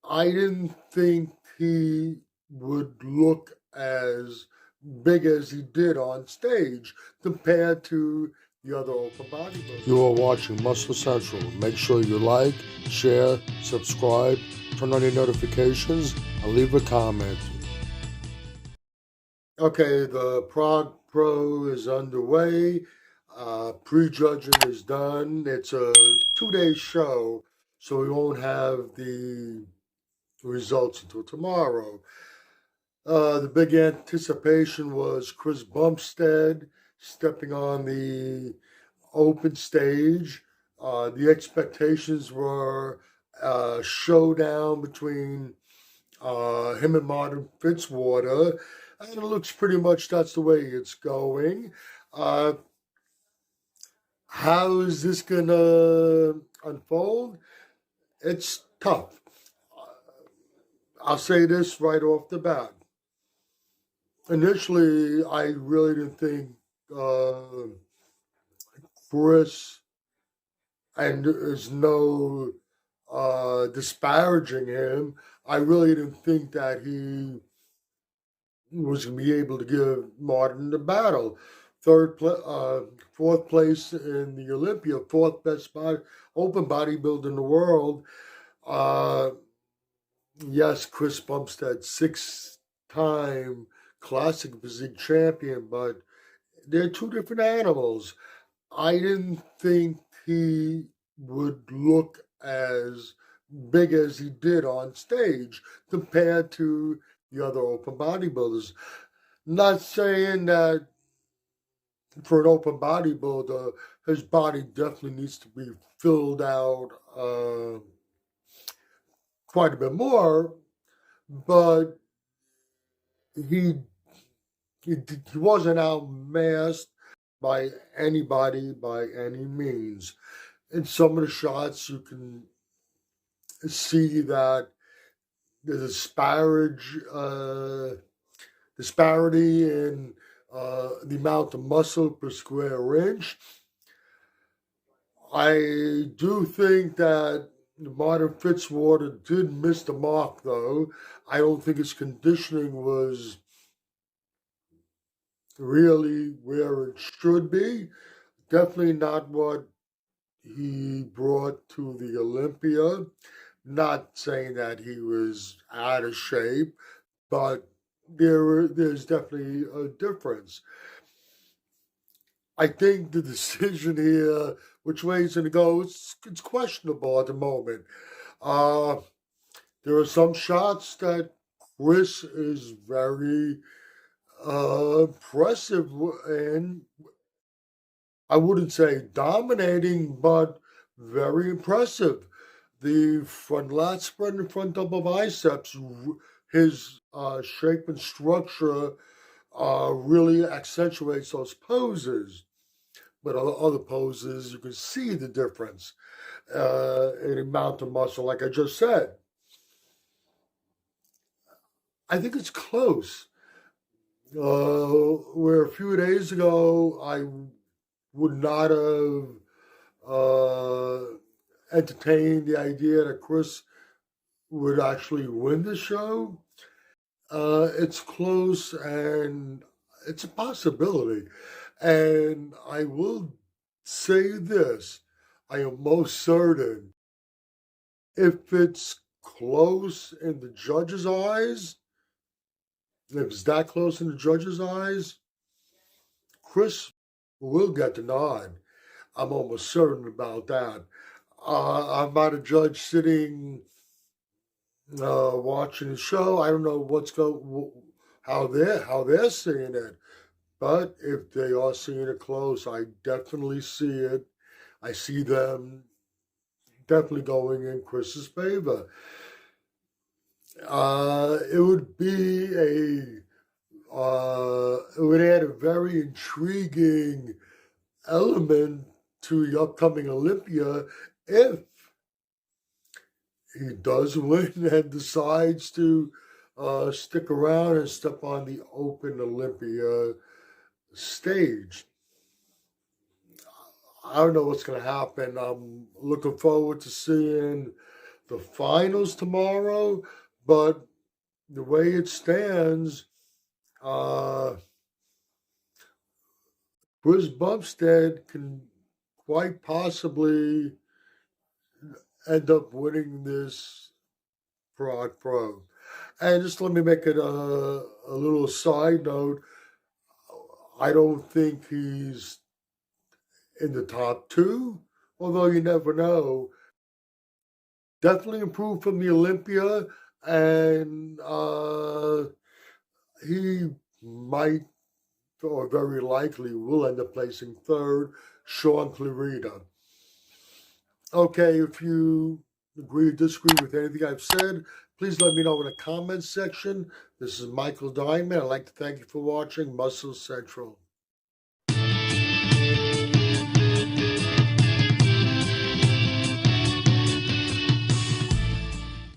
I didn't think he would look as big as he did on stage compared to the other open bodybuilders. You are watching Muscle Central. Make sure you like, share, subscribe, turn on your notifications, and leave a comment. Okay, the Prague Pro is underway. Prejudging is done. It's a 2-day show, so we won't have the results until tomorrow. The big anticipation was Chris Bumstead stepping on the open stage. The expectations were a showdown between him and Martin Fitzwater, and it looks pretty much that's the way it's going. How is this going to unfold? It's tough. I'll say this right off the bat. Initially, I really didn't think Chris, and there's no disparaging him, I really didn't think that he was going to be able to give Martin the battle. Fourth place in the Olympia, fourth best open bodybuilder in the world. Yes, Chris Bumstead, 6-time Classic Physique champion, but they're two different animals. I didn't think he would look as big as he did on stage compared to the other open bodybuilders. Not saying that for an open bodybuilder, his body definitely needs to be filled out quite a bit more, but he wasn't outmassed by anybody by any means. In some of the shots, you can see that the disparity in the amount of muscle per square inch. I do think that Martin Fitzwater did miss the mark, though. I don't think his conditioning was really where it should be. Definitely not what he brought to the Olympia. Not saying that he was out of shape, but there's definitely a difference. I think the decision here, which way he's going to go, it's questionable at the moment. There are some shots that Chris is very impressive in. I wouldn't say dominating, but very impressive. The front lat spread and front double biceps, his shape and structure really accentuates those poses. But other poses, you can see the difference in amount of muscle, like I just said. I think it's close. Where a few days ago, I would not have entertained the idea that Chris would actually win the show. It's close and it's a possibility. And I will say this, I am most certain if it's close in the judge's eyes, if it's that close in the judge's eyes, Chris will get the nod. I'm almost certain about that. I'm not a judge sitting watching the show. I don't know how they're seeing it, but if they are seeing it close, I definitely see it. I see them definitely going in Chris's favor. It would be it would add a very intriguing element to the upcoming Olympia if he does win and decides to stick around and step on the Open Olympia stage. I don't know what's going to happen. I'm looking forward to seeing the finals tomorrow, but the way it stands, Chris Bumstead can quite possibly end up winning this Prague Pro. And just let me make it a little side note. I don't think he's in the top two, although you never know. Definitely improved from the Olympia, and he might, or very likely, will end up placing third, Sean Clarita. Okay, if you agree or disagree with anything I've said, please let me know in the comments section. This is Michael Diamond. I'd like to thank you for watching Muscle Central.